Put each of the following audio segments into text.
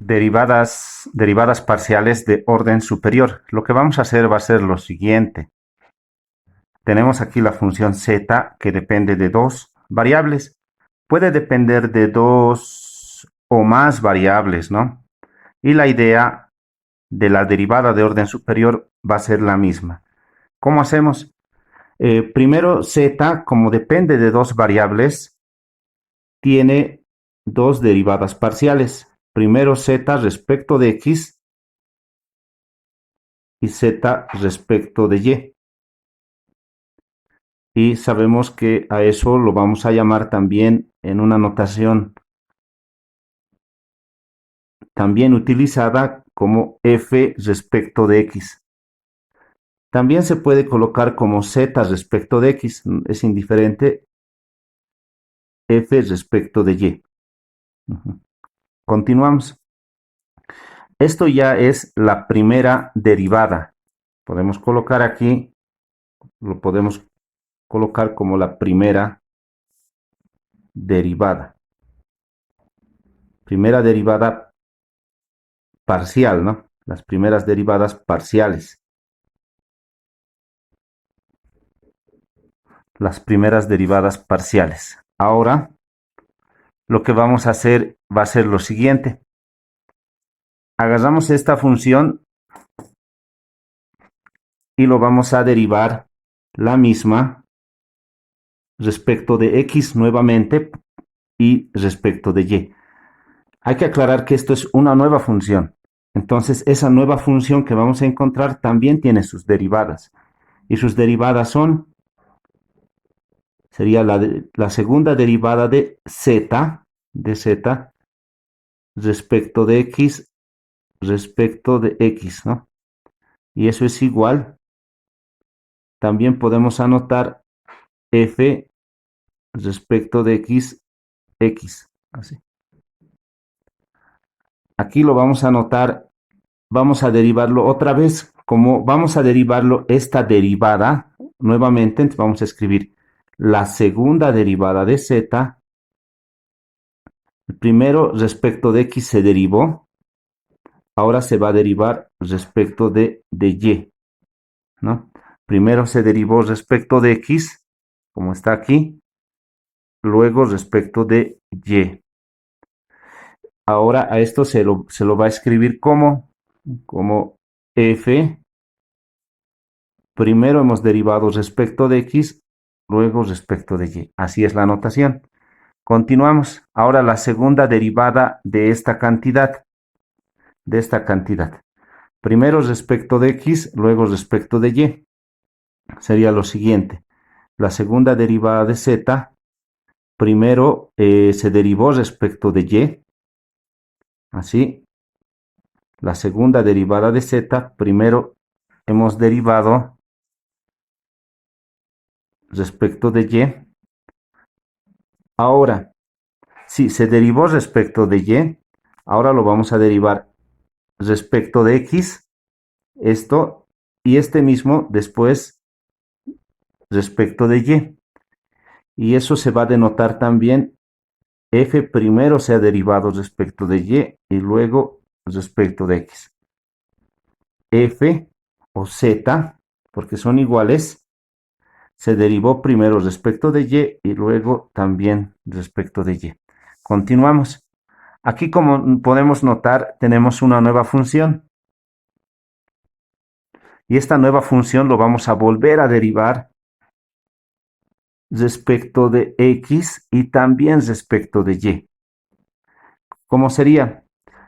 Derivadas parciales de orden superior. Lo que vamos a hacer va a ser lo siguiente. Tenemos aquí la función z que depende de dos variables. Puede depender de dos o más variables, ¿no? Y la idea de la derivada de orden superior va a ser la misma. ¿Cómo hacemos? Primero, z, como depende de dos variables, tiene dos derivadas parciales. Primero z respecto de x y z respecto de y. Y sabemos que a eso lo vamos a llamar también en una notación también utilizada como f respecto de x. También se puede colocar como z respecto de x, es indiferente, f respecto de y. Continuamos. Esto ya es la primera derivada. Podemos colocar aquí, lo podemos colocar como la primera derivada. Primera derivada parcial, ¿no? Las primeras derivadas parciales. Las primeras derivadas parciales. Ahora, lo que vamos a hacer va a ser lo siguiente. Agarramos esta función y lo vamos a derivar la misma respecto de x nuevamente y respecto de y. Hay que aclarar que esto es una nueva función. Entonces, esa nueva función que vamos a encontrar también tiene sus derivadas. Y sus derivadas sería la segunda derivada de z respecto de x, ¿no? Y eso es igual. También podemos anotar f respecto de x, así. Aquí lo vamos a anotar, vamos a derivarlo otra vez, como vamos a derivarlo esta derivada, nuevamente, entonces vamos a escribir la segunda derivada de z. El primero respecto de x se derivó, ahora se va a derivar respecto de y, ¿no? Primero se derivó respecto de x, como está aquí, luego respecto de y. Ahora a esto se lo va a escribir como f. Primero hemos derivado respecto de x, luego respecto de y. Así es la notación. Continuamos. Ahora la segunda derivada de esta cantidad. Primero respecto de x, luego respecto de y. Sería lo siguiente. La segunda derivada de z, primero se derivó respecto de y. Así. La segunda derivada de z, primero hemos derivado respecto de y. Ahora, si se derivó respecto de y, ahora lo vamos a derivar respecto de x, esto, y este mismo después respecto de y. Y eso se va a denotar también, f primero se ha derivado respecto de y luego respecto de x. F o z, porque son iguales, se derivó primero respecto de y luego también respecto de y. Continuamos. Aquí, como podemos notar, tenemos una nueva función. Y esta nueva función lo vamos a volver a derivar respecto de x y también respecto de y. ¿Cómo sería?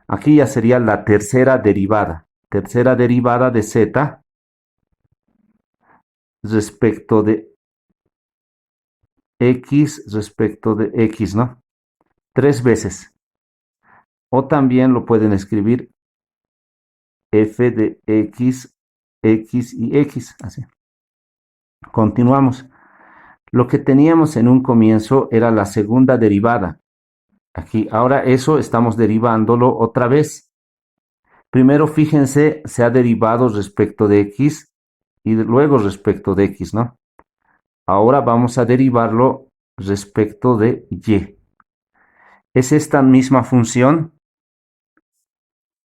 Aquí ya sería la tercera derivada. Tercera derivada de z respecto de x, ¿no? Tres veces. O también lo pueden escribir f de x, x y x, así. Continuamos. Lo que teníamos en un comienzo era la segunda derivada. Aquí, ahora eso estamos derivándolo otra vez. Primero, fíjense, se ha derivado respecto de x y luego respecto de x, ¿no? Ahora vamos a derivarlo respecto de y. Es esta misma función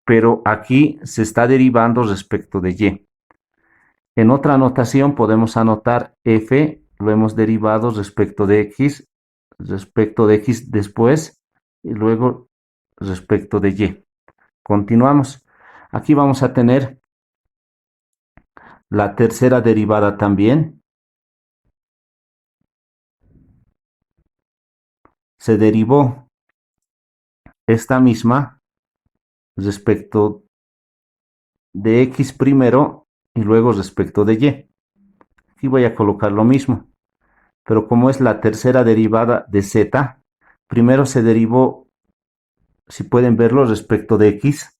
pero aquí se está derivando respecto de y. En otra notación podemos anotar f, lo hemos derivado respecto de x después, y luego respecto de y. Continuamos. Aquí vamos a tener la tercera derivada también. Se derivó esta misma respecto de x primero y luego respecto de y. Aquí voy a colocar lo mismo, pero como es la tercera derivada de z, primero se derivó, si pueden verlo, respecto de x,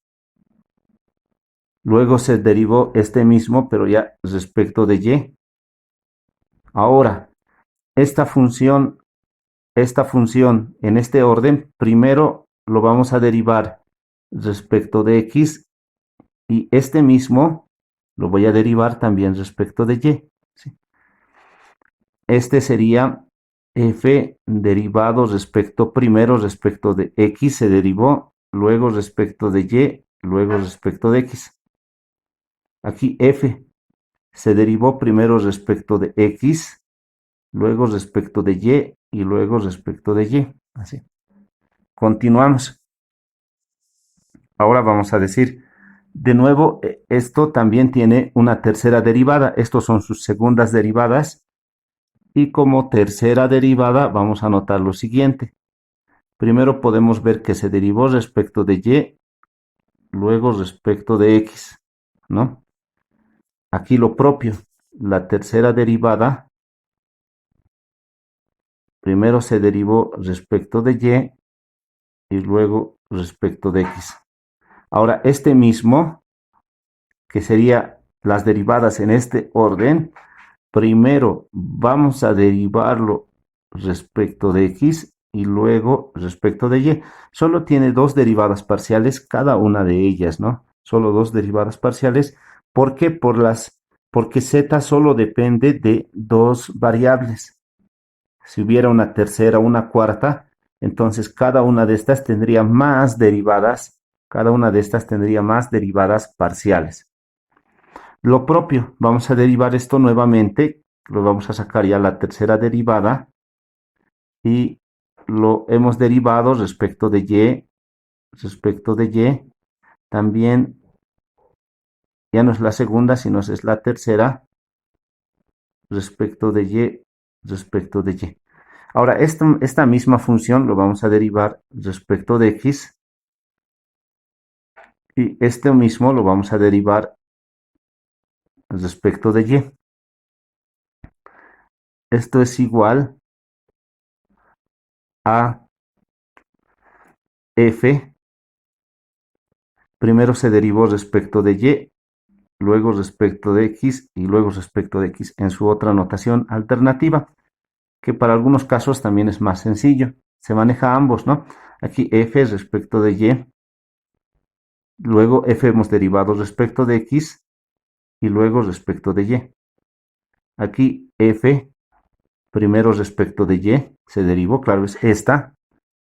luego se derivó este mismo, pero ya respecto de y. Ahora, esta función en este orden, primero lo vamos a derivar respecto de x y este mismo lo voy a derivar también respecto de y. ¿Sí? Este sería f derivado primero respecto de x se derivó, luego respecto de y, luego respecto de x. Aquí f se derivó primero respecto de x, luego respecto de y luego respecto de y. Así. Continuamos. Ahora vamos a decir, de nuevo, esto también tiene una tercera derivada. Estos son sus segundas derivadas. Y como tercera derivada vamos a anotar lo siguiente. Primero podemos ver que se derivó respecto de y, luego respecto de x, ¿no? Aquí lo propio, la tercera derivada, primero se derivó respecto de y luego respecto de x. Ahora, este mismo, que sería las derivadas en este orden, primero vamos a derivarlo respecto de x y luego respecto de y. Solo tiene dos derivadas parciales, cada una de ellas, ¿no? Solo dos derivadas parciales. ¿Por qué? Porque z solo depende de dos variables. Si hubiera una tercera o una cuarta, entonces cada una de estas tendría más derivadas, cada una de estas tendría más derivadas parciales. Lo propio, vamos a derivar esto nuevamente, lo vamos a sacar ya la tercera derivada y lo hemos derivado respecto de y, también ya no es la segunda, sino es la tercera respecto de y. Ahora, esta misma función lo vamos a derivar respecto de x y este mismo lo vamos a derivar respecto de y. Esto es igual a f. Primero se derivó respecto de y, luego respecto de x y luego respecto de x en su otra notación alternativa, que para algunos casos también es más sencillo. Se maneja ambos, ¿no? Aquí f respecto de y, luego f hemos derivado respecto de x y luego respecto de y. Aquí f primero respecto de y se derivó, claro, es esta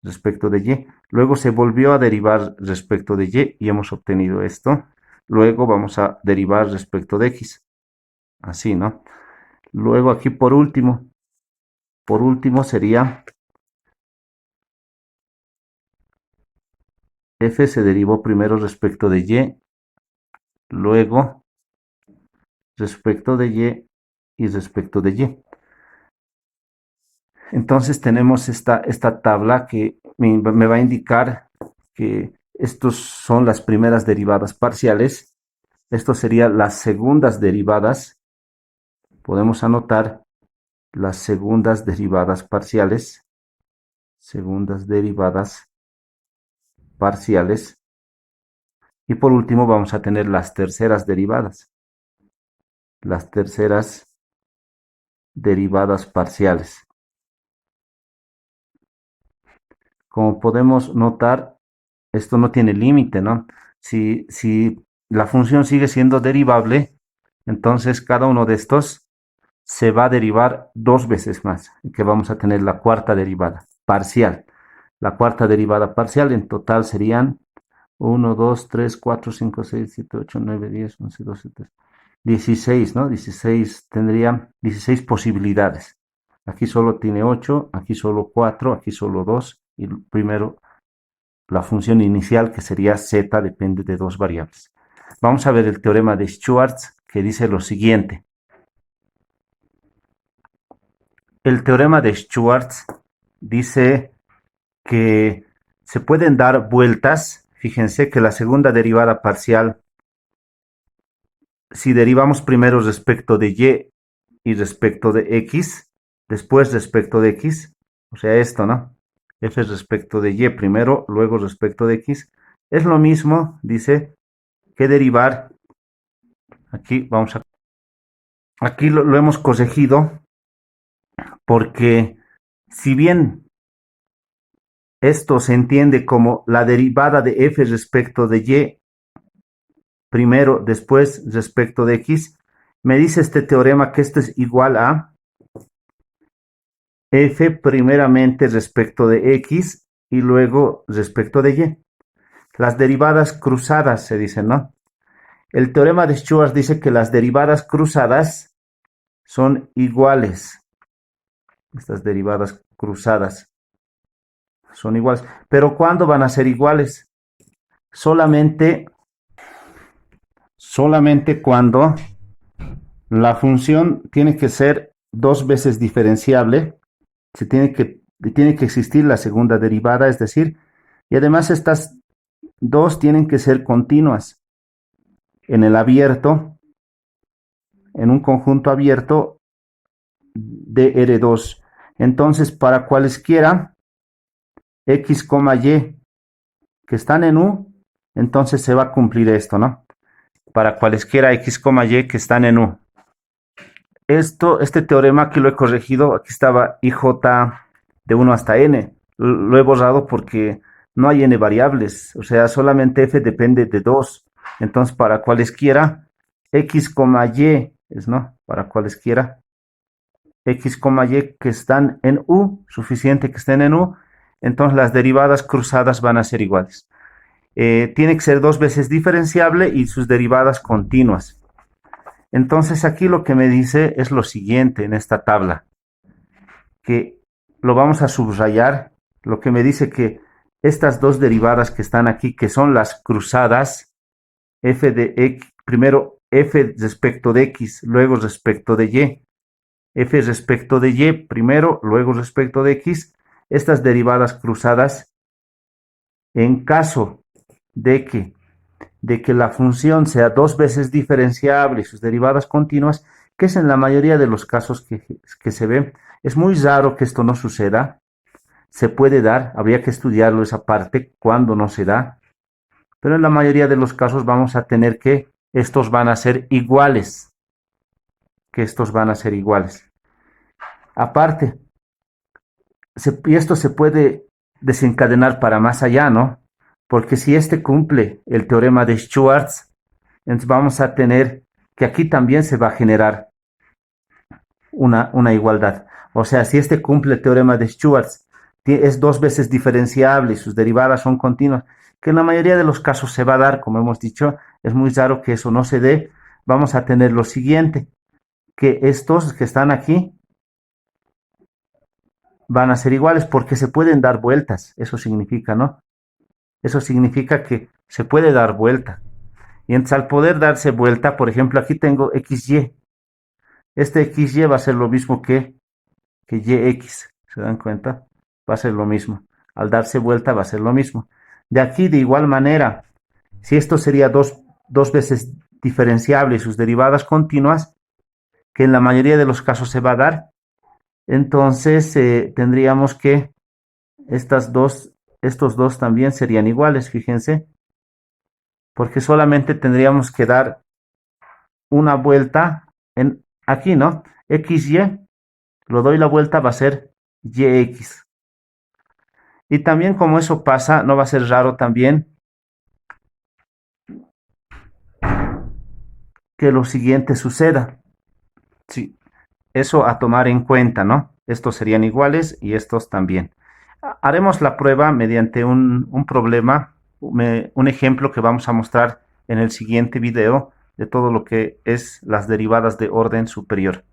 respecto de y. Luego se volvió a derivar respecto de y hemos obtenido esto. Luego vamos a derivar respecto de x. Así, ¿no? Luego aquí por último sería f se derivó primero respecto de y, luego respecto de y respecto de y. Entonces tenemos esta tabla que me va a indicar que estos son las primeras derivadas parciales. Esto serían las segundas derivadas. Podemos anotar las segundas derivadas parciales. Segundas derivadas parciales. Y por último vamos a tener las terceras derivadas. Las terceras derivadas parciales. Como podemos notar, esto no tiene límite, ¿no? Si la función sigue siendo derivable, entonces cada uno de estos se va a derivar dos veces más, que vamos a tener la cuarta derivada parcial. La cuarta derivada parcial en total serían 1, 2, 3, 4, 5, 6, 7, 8, 9, 10, 11, 12, 13, 16, ¿no? 16 tendría 16 posibilidades. Aquí solo tiene 8, aquí solo 4, aquí solo 2. Y primero la función inicial, que sería z, depende de dos variables. Vamos a ver el teorema de Schwartz, que dice lo siguiente. El teorema de Schwartz dice que se pueden dar vueltas. Fíjense que la segunda derivada parcial, si derivamos primero respecto de y y respecto de x, después respecto de x, o sea esto, ¿no? F respecto de y primero, luego respecto de x, es lo mismo, dice, que derivar. Aquí vamos a... Aquí lo hemos corregido porque si bien esto se entiende como la derivada de f respecto de y primero, después respecto de x, me dice este teorema que esto es igual a f primeramente respecto de x y luego respecto de y. Las derivadas cruzadas se dicen, ¿no? El teorema de Schwartz dice que las derivadas cruzadas son iguales. Estas derivadas cruzadas son iguales. ¿Pero cuándo van a ser iguales? Solamente cuando la función tiene que ser dos veces diferenciable. Tiene que existir la segunda derivada, es decir, y además estas dos tienen que ser continuas. En el abierto, en un conjunto abierto de R2. Entonces, para cualesquiera x, y que están en U, entonces se va a cumplir esto, ¿no? Para cualesquiera x, y que están en U. Este teorema aquí lo he corregido, aquí estaba ij de 1 hasta n. Lo he borrado porque no hay n variables, o sea, solamente f depende de 2. Entonces, para cualesquiera x, y, ¿no? Para cualesquiera x, y que están en U, suficiente que estén en U, entonces las derivadas cruzadas van a ser iguales. Tiene que ser dos veces diferenciable y sus derivadas continuas. Entonces aquí lo que me dice es lo siguiente en esta tabla, que lo vamos a subrayar, lo que me dice que estas dos derivadas que están aquí, que son las cruzadas, f de x, primero f respecto de x, luego respecto de y, f respecto de y primero, luego respecto de x, estas derivadas cruzadas, en caso de que la función sea dos veces diferenciable y sus derivadas continuas, que es en la mayoría de los casos que se ve. Es muy raro que esto no suceda. Se puede dar, habría que estudiarlo esa parte, cuando no se da, pero en la mayoría de los casos vamos a tener que estos van a ser iguales, Aparte, y esto se puede desencadenar para más allá, ¿no? Porque si este cumple el teorema de Schwartz, entonces vamos a tener que aquí también se va a generar una igualdad. O sea, si este cumple el teorema de Schwartz, es dos veces diferenciable y sus derivadas son continuas, que en la mayoría de los casos se va a dar, como hemos dicho, es muy raro que eso no se dé. Vamos a tener lo siguiente, que estos que están aquí van a ser iguales porque se pueden dar vueltas. Eso significa, ¿no? Eso significa que se puede dar vuelta. Y entonces al poder darse vuelta, por ejemplo, aquí tengo XY. Este XY va a ser lo mismo que YX. ¿Se dan cuenta? Va a ser lo mismo. Al darse vuelta va a ser lo mismo. De aquí, de igual manera, si esto sería dos veces diferenciable y sus derivadas continuas, que en la mayoría de los casos se va a dar, entonces tendríamos que estos dos también serían iguales, fíjense, porque solamente tendríamos que dar una vuelta aquí, ¿no? XY, lo doy la vuelta, va a ser YX. Y también como eso pasa, no va a ser raro también que lo siguiente suceda. Sí, eso a tomar en cuenta, ¿no? Estos serían iguales y estos también. Haremos la prueba mediante un problema un ejemplo que vamos a mostrar en el siguiente video de todo lo que es las derivadas de orden superior.